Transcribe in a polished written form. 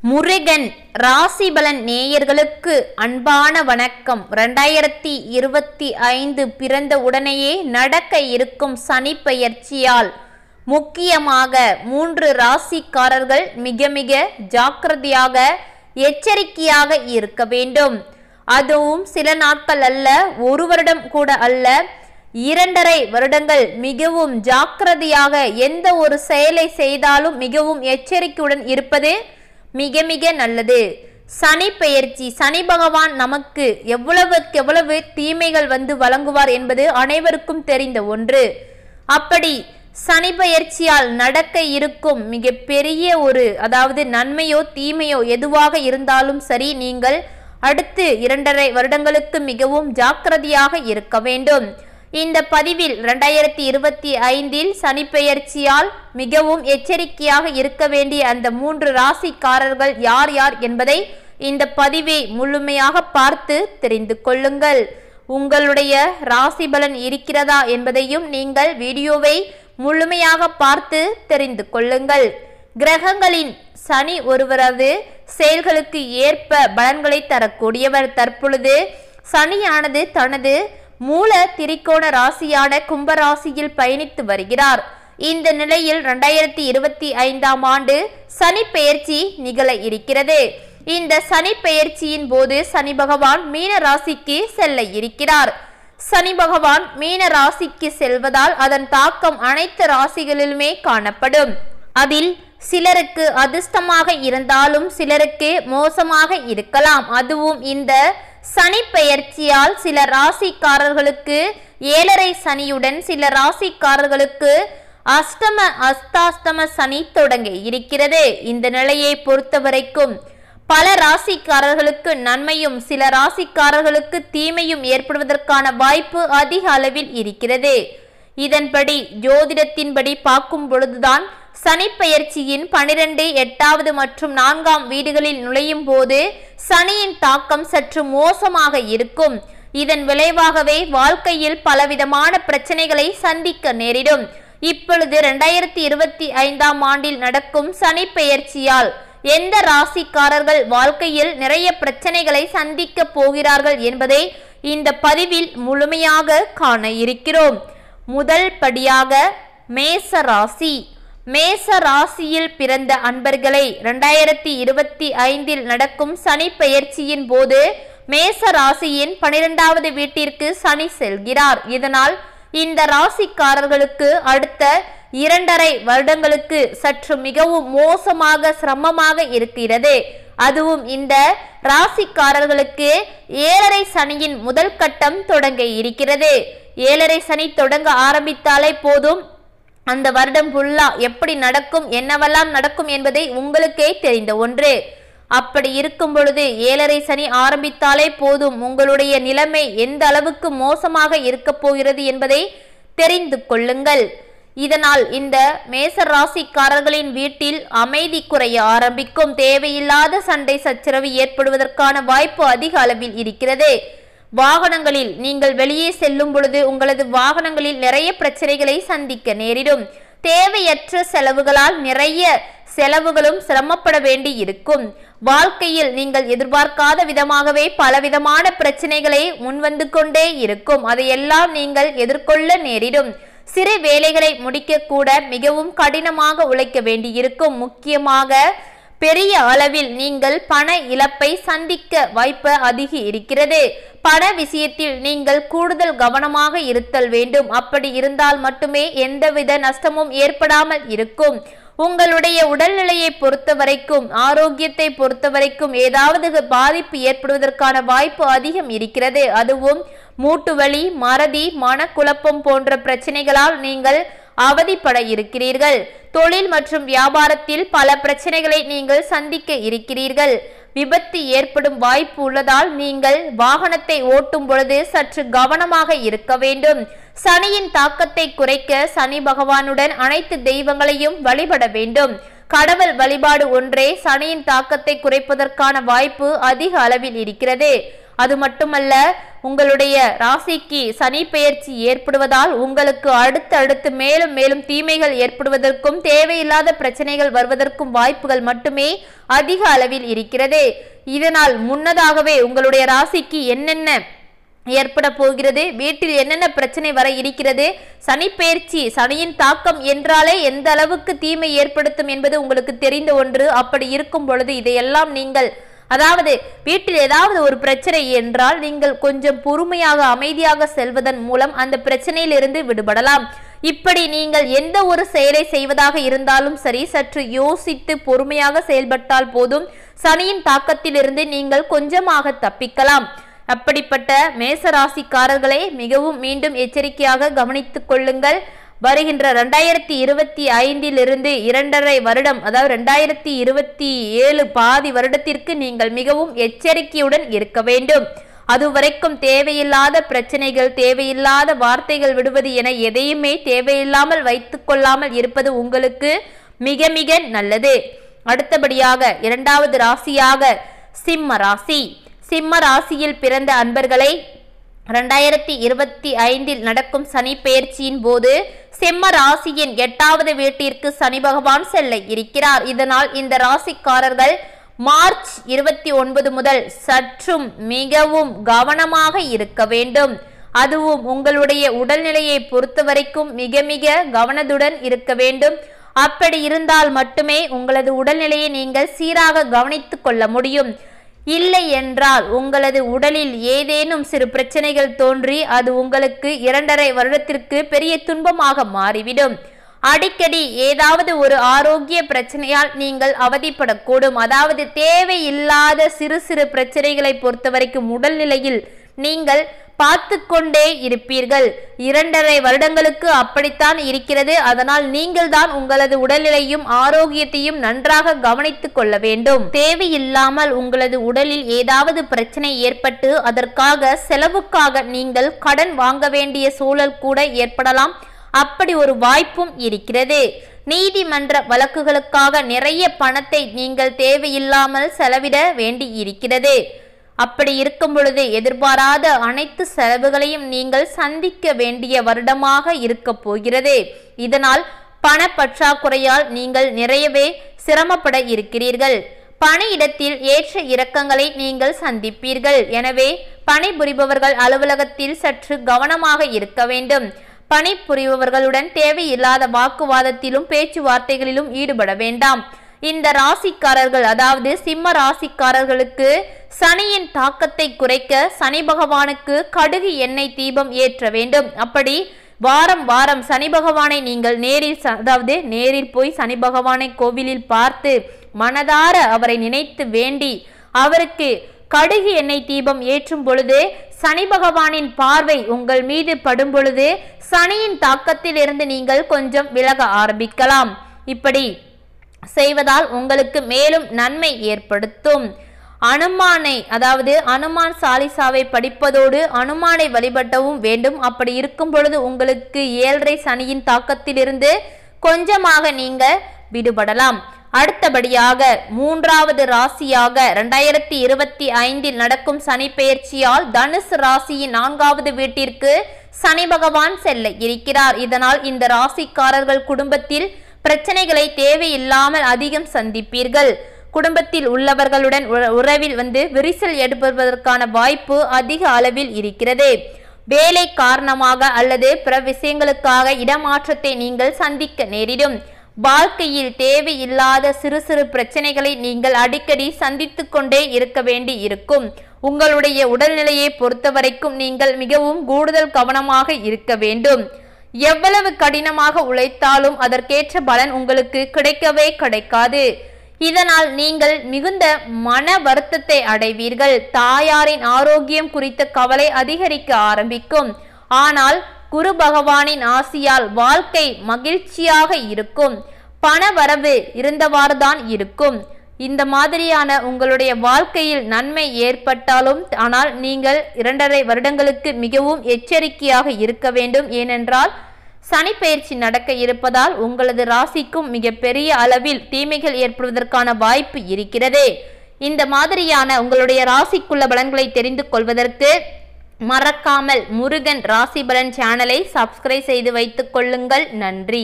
முருகன் ராசிபலன் நேயர்களுக்கு அன்பான வணக்கம். 2025 பிறந்த உடனேயே நடக்க இருக்கும் சனி பெயர்ச்சியால் முக்கியமாக 3 ராசிக்காரர்கள் மிக ஜாக்கிரதையாக எச்சரிக்கையாக இருக்க வேண்டும். அதுவும் சில நாட்கள் அல்ல, 1 வருடம் கூட அல்ல, 2.5 வருடங்கள் மிகவும் ஜாக்கிரதையாக எந்த ஒரு செயலை செய்தாலும் மிகவும் எச்சரிக்கையுடன் இருப்பது மிக நல்லது. சனி பெயர்ச்சி, சனி பகவான் நமக்கு எவ்வளவு தீமைகள் வழங்குவார் என்பது அனைவருக்கும் தெரிந்த ஒன்று. அப்படி சனி பெயர்ச்சியால் நடக்க இருக்கும் மிக பெரிய அதாவது நன்மையோ தீமையோ எதுவாக இருந்தாலும் சரி, நீங்கள் அடுத்து 2.5 வருடங்களுக்கு மிகவும் ஜாக்கிரதையாக இருக்க வேண்டும். இந்த பதிவில் 2025 சனி பெயர்ச்சியால் மிகவும் எச்சரிக்கையாக இருக்க வேண்டிய அந்த 3 ராசிக்காரர்கள் யார் என்பதை இந்த பதிவை முழுமையாக பார்த்து தெரிந்து கொள்ளுங்கள். உங்களுடைய ராசி பலன் இருக்கிறதா என்பதையும் நீங்கள் வீடியோவை முழுமையாக பார்த்து தெரிந்து கொள்ளுங்கள். கிரகங்களின் சனி ஒருவரது செயல்களுக்கு ஏற்ப பலன்களை தரக்கூடியவர். தற்பொழுது சனியானது தனது மூல திரிகோண ராசியான கும்பராசியில் பயணித்து வருகிறார். இந்த நிலையில் 2025 ஆண்டு சனி பெயர்ச்சி நிகழ இருக்கிறது. இந்த சனி பெயர்ச்சியின் போது சனி பகவான் மீன ராசிக்கு செல்ல இருக்கிறார். சனி பகவான் மீன ராசிக்கு செல்வதால் அதன் தாக்கம் அனைத்து ராசிகளிலுமே காணப்படும். அதில் சிலருக்கு அதிர்ஷ்டமாக இருந்தாலும் சிலருக்கு மோசமாக இருக்கலாம். அதுவும் இந்த சனி பெயர்ச்சியால் சில ராசிக்காரர்களுக்கு 7.5 சனியுடன் சில ராசிக்காரர்களுக்கு அஷ்டாஷ்டம சனி தொடங்க இருக்கிறது. இந்த நிலையை பொறுத்தவரைக்கும் பல ராசிக்காரர்களுக்கு நன்மையும் சில ராசிக்காரர்களுக்கு தீமையும் ஏற்படுவதற்கான வாய்ப்பு அதிக அளவில் இருக்கிறது. இதன்படி ஜோதிடத்தின்படி பார்க்கும் பொழுதுதான் சனி பெயர்ச்சியின் 12, 8வது மற்றும் 4ஆம் வீடுகளில் நுழையும் போது சனியின் தாக்கம் சற்று மோசமாக இருக்கும். இதன் விளைவாகவே வாழ்க்கையில் பலவிதமான பிரச்சனைகளை சந்திக்க நேரிடும். இப்பொழுது 2025 ஆண்டில் நடக்கும் சனி பெயர்ச்சியால் எந்த ராசிக்காரர்கள் வாழ்க்கையில் நிறைய பிரச்சனைகளை சந்திக்க போகிறார்கள் என்பதை இந்த பதிவில் முழுமையாக காண இருக்கிறோம். முதல் படியாக மேச ராசி. மேச ராசியில் பிறந்த அன்பர்களை 2025 நடக்கும் சனி பெயர்ச்சியின் போது மேச ராசியின் 12வது வீட்டிற்கு சனி செல்கிறார். இதனால் இந்த ராசிக்காரர்களுக்கு அடுத்த 2.5 வருடங்களுக்கு சற்று மிகவும் மோசமாக சிரமமாக இருக்கிறது. அதுவும் இந்த ராசிக்காரர்களுக்கு 7.5 சனியின் முதல் கட்டம் தொடங்க இருக்கிறது. 7.5 சனி தொடங்க ஆரம்பித்தாலே போதும், அந்த வருடம் ஃபுல்லா எப்படி நடக்கும், என்னவெல்லாம் நடக்கும் என்பதை உங்களுக்கே தெரிந்த ஒன்று. அப்படி இருக்கும் பொழுது 7.5 சனி ஆரம்பித்தாலே போதும், உங்களுடைய நிலைமை எந்த அளவுக்கு மோசமாக இருக்க போகிறது என்பதை தெரிந்து கொள்ளுங்கள். இதனால் இந்த மேச ராசிக்காரர்களின் வீட்டில் அமைதி குறைய ஆரம்பிக்கும். தேவையில்லாத சண்டை சச்சரவு ஏற்படுவதற்கான வாய்ப்பு அதிக அளவில் இருக்கிறது. வாகனங்களில் நீங்கள் வெளியே செல்லும் பொழுது உங்களது வாகனங்களில் நிறைய பிரச்சனைகளை சந்திக்க நேரிடும். தேவையற்ற செலவுகளால் நிறைய செலவுகளும் சிரமப்பட வேண்டி இருக்கும். வாழ்க்கையில் நீங்கள் எதிர்பார்க்காத விதமாகவே பலவிதமான பிரச்சனைகளை முன்வந்து கொண்டே இருக்கும். அதையெல்லாம் நீங்கள் எதிர்கொள்ள நேரிடும். சிறு வேலைகளை முடிக்க கூட மிகவும் கடினமாக உழைக்க வேண்டி இருக்கும். முக்கியமாக பெரிய அளவில் நீங்கள் பண இழப்பை சந்திக்க வாய்ப்பு அதிக இருக்கிறது. பண விஷயத்தில் நீங்கள் கூடுதல் கவனமாக இருத்தல் வேண்டும். அப்படி இருந்தால் மட்டுமே எந்தவித நஷ்டமும் ஏற்படாமல் இருக்கும். உங்களுடைய உடல்நிலையை பொறுத்தவரைக்கும், ஆரோக்கியத்தை பொறுத்தவரைக்கும் ஏதாவது பாதிப்பு ஏற்படுவதற்கான வாய்ப்பு அதிகம் இருக்கிறது. அதுவும் மூட்டு வலி, மறதி, மனக்குழப்பம் போன்ற பிரச்சனைகளால் நீங்கள் அவதிப்பட இருக்கிறீர்கள். தொழில் மற்றும் வியாபாரத்தில் பல பிரச்சனைகளை நீங்கள் சந்திக்க இருக்கிறீர்கள். விபத்து ஏற்படும் வாய்ப்பு உள்ளதால் நீங்கள் வாகனத்தை ஓட்டும் பொழுது சற்று கவனமாக இருக்க வேண்டும். சனியின் தாக்கத்தை குறைக்க சனி பகவானுடன் அனைத்து தெய்வங்களையும் வழிபட வேண்டும். கடவுள் வழிபாடு ஒன்றே சனியின் தாக்கத்தை குறைப்பதற்கான வாய்ப்பு அதிக அளவில் இருக்கிறது. அது மட்டுமல்ல, உங்களுடைய ராசிக்கு சனி பெயர்ச்சி ஏற்படுவதால் உங்களுக்கு அடுத்து மேலும் மேலும் தீமைகள் ஏற்படுவதற்கும் தேவையில்லாத பிரச்சனைகள் வருவதற்கும் வாய்ப்புகள் மட்டுமே அதிக அளவில் இருக்கிறது. இதனால் முன்னதாகவே உங்களுடைய ராசிக்கு என்னென்ன ஏற்பட போகிறது, வீட்டில் என்னென்ன பிரச்சனை வர இருக்கிறது, சனி பெயர்ச்சி, சனியின் தாக்கம் என்றாலே எந்த அளவுக்கு தீமை ஏற்படுத்தும் என்பது உங்களுக்கு தெரிந்த ஒன்று. அப்படி இருக்கும் பொழுது இதையெல்லாம் நீங்கள், அதாவது வீட்டில் ஏதாவது ஒரு பிரச்சனை என்றால் நீங்கள் கொஞ்சம் பொறுமையாக அமைதியாக செல்வதன் மூலம் அந்த பிரச்சனையிலிருந்து விடுபடலாம். இப்படி நீங்கள் எந்த ஒரு செயலை செய்வதாக இருந்தாலும் சரி, சற்று யோசித்து பொறுமையாக செயல்பட்டால் போதும், சனியின் தாக்கத்திலிருந்து நீங்கள் கொஞ்சமாக தப்பிக்கலாம். அப்படிப்பட்ட மேசராசிக்காரர்களை மிகவும் மீண்டும் எச்சரிக்கையாக கவனித்துக் கொள்ளுங்கள். வருகின்ற 2025 2.5 வருடம், அதாவது 2027 பாதி வருடத்திற்கு நீங்கள் மிகவும் எச்சரிக்கையுடன் இருக்க வேண்டும். அதுவரைக்கும் தேவையில்லாத பிரச்சனைகள், தேவையில்லாத வார்த்தைகள் விடுவது என எதையுமே தேவையில்லாமல் வைத்துக் கொள்ளாமல் இருப்பது உங்களுக்கு மிக மிக நல்லது. அடுத்தபடியாக 2வது ராசியாக சிம்ம ராசி. சிம்ம ராசியில் பிறந்த அன்பர்களை 2025 நடக்கும் சனி பெயர்ச்சியின் போது சிம்ம ராசியின் 8வது வீட்டிற்கு சனி பகவான் செல்ல இருக்கிறார். இதனால் இந்த ராசிக்காரர்கள் மார்ச் 29 முதல் சற்றும் மிகவும் கவனமாக இருக்க வேண்டும். அதுவும் உங்களுடைய உடல்நிலையை பொறுத்தவரைக்கும் மிக மிக கவனத்துடன் இருக்க வேண்டும். அப்படி இருந்தால் மட்டுமே உங்களது உடல்நிலையை நீங்கள் சீராக கவனித்துக் கொள்ள முடியும். இல்லை என்றால் உங்களது உடலில் ஏதேனும் சிறு பிரச்சனைகள் தோன்றி அது உங்களுக்கு 2.5 வருடத்திற்கு பெரிய துன்பமாக மாறிவிடும். அடிக்கடி ஏதாவது ஒரு ஆரோக்கிய பிரச்சனையால் நீங்கள் அவதிப்படக்கூடும். அதாவது தேவையில்லாத சிறு சிறு பிரச்சனைகளை பொறுத்தவரைக்கும் உடல்நிலையில் நீங்கள் பார்த்து கொண்டே இருப்பீர்கள். 2.5 வருடங்களுக்கு அப்படித்தான் இருக்கிறது. அதனால் நீங்கள் தான் உங்களது உடல்நிலையும் ஆரோக்கியத்தையும் நன்றாக கவனித்துக் கொள்ள வேண்டும். தேவையில்லாமல் உங்களது உடலில் ஏதாவது பிரச்சனை ஏற்பட்டு அதற்காக செலவுக்காக நீங்கள் கடன் வாங்க வேண்டிய சூழல் கூட ஏற்படலாம். அப்படி ஒரு வாய்ப்பும் இருக்கிறது. நீதிமன்ற வழக்குகளுக்காக நிறைய பணத்தை நீங்கள் தேவையில்லாமல் செலவிட வேண்டி இருக்கிறது. அப்படி இருக்கும் பொழுது எதிர்பாராத அனைத்து செலவுகளையும் நீங்கள் சந்திக்க வேண்டிய வருடமாக இருக்க போகிறது. இதனால் பண பற்றாக்குறையால் நீங்கள் நிறையவே சிரமப்பட இருக்கிறீர்கள். பணியிடத்தில் ஏற்ற இறக்கங்களை நீங்கள் சந்திப்பீர்கள். எனவே பணிபுரிபவர்கள் அலுவலகத்தில் சற்று கவனமாக இருக்க வேண்டும். பணிபுரிபவர்களுடன் தேவையில்லாத வாக்குவாதத்திலும் பேச்சுவார்த்தைகளிலும் ஈடுபட வேண்டாம். இந்த ராசிக்காரர்கள், அதாவது சிம்ம ராசிக்காரர்களுக்கு சனியின் தாக்கத்தை குறைக்க சனி பகவானுக்கு கடுகு எண்ணெய் தீபம் ஏற்ற வேண்டும். அப்படி வாரம் வாரம் சனி பகவானை நீங்கள் நேரில் போய் சனி பகவானை கோவிலில் பார்த்து மனதார அவரை நினைத்து வேண்டி அவருக்கு கடுகு எண்ணெய் தீபம் ஏற்றும் பொழுது சனி பகவானின் பார்வை உங்கள் மீது படும் பொழுது சனியின் தாக்கத்தில் இருந்து நீங்கள் கொஞ்சம் விலக ஆரம்பிக்கலாம். இப்படி செய்வதால் உங்களுக்கு மேலும் நன்மை ஏற்படுத்தும். அனுமானை, அதாவது அனுமான் சாலிசாவை படிப்பதோடு அனுமானை வழிபட்டவும் வேண்டும். அப்படி இருக்கும் பொழுது உங்களுக்கு 7.5 சனியின் தாக்கத்திலிருந்து கொஞ்சமாக நீங்க விடுபடலாம். அடுத்தபடியாக 3வது ராசியாக 2025 நடக்கும் சனி பெயர்ச்சியால் தனுசு ராசியின் 4வது வீட்டிற்கு சனி பகவான் செல்ல இருக்கிறார். இதனால் இந்த ராசிக்காரர்கள் குடும்பத்தில் பிரச்சனைகளை தேவையில்லாமல் அதிகம் சந்திப்பீர்கள். குடும்பத்தில் உள்ளவர்களுடன் உறவில் விரிசல் ஏற்படுவதற்கான வாய்ப்பு அதிக அளவில் இருக்கிறது. வேலை காரணமாக அல்லது பிற விஷயங்களுக்காக இடமாற்றத்தை நீங்கள் சந்திக்க நேரிடும். வாழ்க்கையில் தேவையில்லாத சிறு சிறு பிரச்சனைகளை நீங்கள் அடிக்கடி சந்தித்து கொண்டே இருக்க வேண்டி இருக்கும். உங்களுடைய உடல்நிலையை பொறுத்தவரைக்கும் நீங்கள் மிகவும் கூடுதல் கவனமாக இருக்க வேண்டும். எவ்வளவு கடினமாக உழைத்தாலும் அதற்கேற்ற பலன் உங்களுக்கு கிடைக்கவே கிடைக்காது. இதனால் நீங்கள் மிகுந்த மன வருத்தத்தை அடைவீர்கள். தாயாரின் ஆரோக்கியம் குறித்த கவலை அதிகரிக்க ஆரம்பிக்கும். ஆனால் குரு பகவானின் ஆசியால் வாழ்க்கை மகிழ்ச்சியாக இருக்கும். பண வரவு இருந்தவாறுதான் இருக்கும். இந்த மாதிரியான உங்களுடைய வாழ்க்கையில் நன்மை ஏற்பட்டாலும் ஆனால் நீங்கள் 2.5 வருடங்களுக்கு மிகவும் எச்சரிக்கையாக இருக்க வேண்டும். ஏனென்றால் சனி பெயர்ச்சி நடக்க இருப்பதால் உங்களது ராசிக்கும் மிக பெரிய அளவில் தீமைகள் ஏற்படுவதற்கான வாய்ப்பு இருக்கிறது. இந்த மாதிரியான உங்களுடைய ராசிக்குள்ள பலன்களை தெரிந்து கொள்வதற்கு மறக்காமல் முருகன் ராசி பலன் சேனலை சப்ஸ்கிரைப் செய்து வைத்துக் கொள்ளுங்கள். நன்றி.